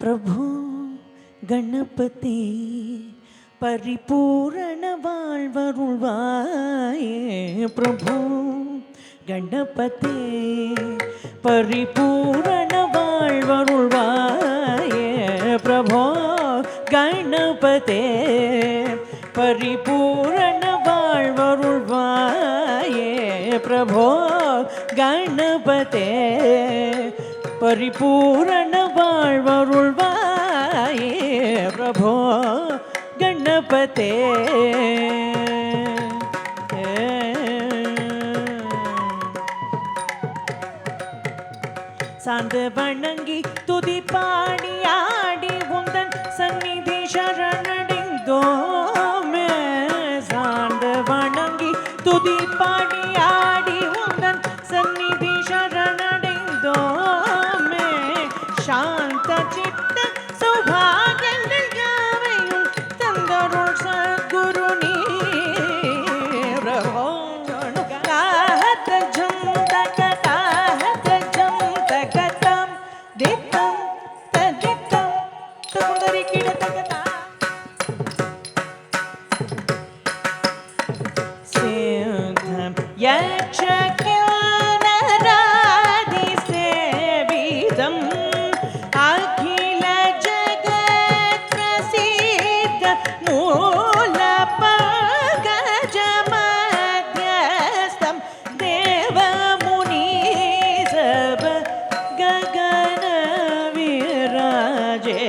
प्रभु गणपति परिपूर्ण வாழ்வருள்வாயே प्रभु गणपति परिपूर्ण வாழ்வருள்வாயே प्रभु गणपति परिपूर्ण வாழ்வருள்வாயே प्रभु गणपति परिपूर्ण வாழ்வருள்வாயே प्रभु गणपते சார்ந்து வணங்கி துதி பாடி ஆடி உந்தன் சந்நிதி சரணடைந்தோமே சார்ந்து வணங்கி துதி பாடி ஆடி உந்தன் சந்நிதி சரணடைந்தோமே சாந்த சித்த சௌபாகியங்கள் யாவையும் தந்தருள் சத்குரு நீ பிரபோ காஹத ஜம் தக காஹத ஜம் தக தம் தித்தம் ததித்தம் தகுந்தரி கிட தகதா சித்தம் யக்ஷகிலராதி சேவிதம் அகில ஜகத் பிரசித்த மூல பங்கஜமத்யஸ்தம் தேவ முனி சப ககன விராஜே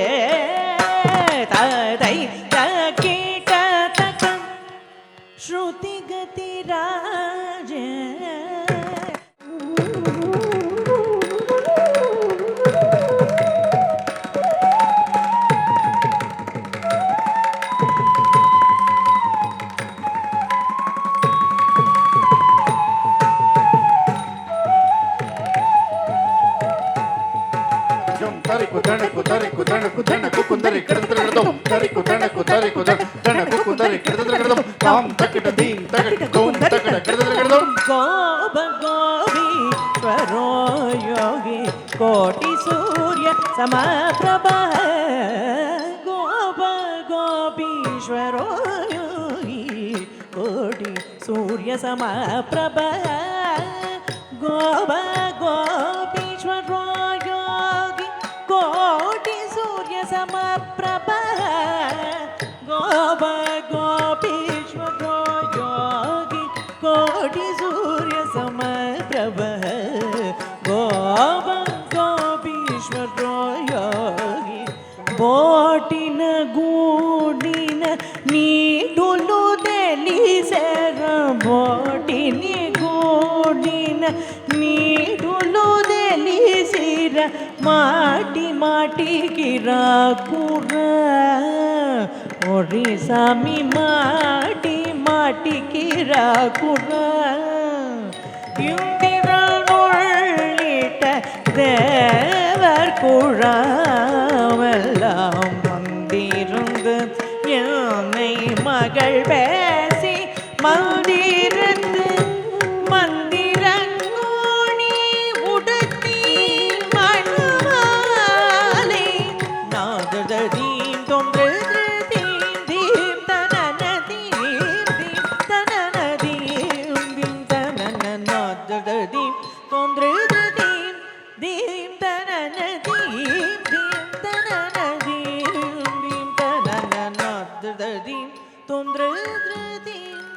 ததை தகீட தகம் ஸ்ருதி கதி ராஜே தரிக்கு தனக்கு தரிக்கு தனக்கு தனக்கு குந்தரி கிடந்திரதம் தரிக்கு தனக்கு தரிக்கு தனக்கு குந்தரி கிடந்திரதம் தாம் தக்கிட தீம் தக்கிட கோம் தக்கிட கிடந்திரதம் கோப கோபீஸ்வரோ யோகி கோட்டி சூர்ய ಸಮಪ್ರಭ கோப கோபீஸ்வரோ யோகி கோಟಿ ಸೂರ್ಯ ಸಮಪ್ರಭ கோப கோபீஸ்வரோ யோகி ಕೋಟಿ ಸೂರ್ಯ ಸಮಪ್ರಭ ಗೋಪ ಗೋಪೀಶ್ವರೋ ಯೋಗಿ ಕೋಟಿ ಸೂರ್ಯ ಸಮಪ್ರಭ ಗೋಪ ಗೋಪೀಶ್ವರೋ ಯೋಗಿ ಬೋಟಿನ ಗೂಡಿನ ನೀಡುಲು ತಿಳಿಸರ ಬೋಟಿನ ಗೂಡಿನ ನೀಡುಲು ತಿಳಿಸಿರ ಮಾಟಿ ಮಾಟಿ ಕಿರಾಕುರ ಒರಿ ಸಾಮಿ ಮಾಟಿ ಮಾಟಿ ಕಿರಾಕುರ யுந்திரன் உள்ளிட்ட தேவர் குழாவெல்லாம் வந்திருந்து என்னை மகள் பேசி மந்திருந்து மந்திரங்கோணி உடுத்தி மணமாலை நாததீம் தொன்று தீம் தீம் தனனதீம் தீம் தனனதீம் தீம் தனன நாததீம் தொன்று தீம் தீம் தனனதீம் தீம் தனனதீம் தீம் தனன நாததீம் தொன்று தீம்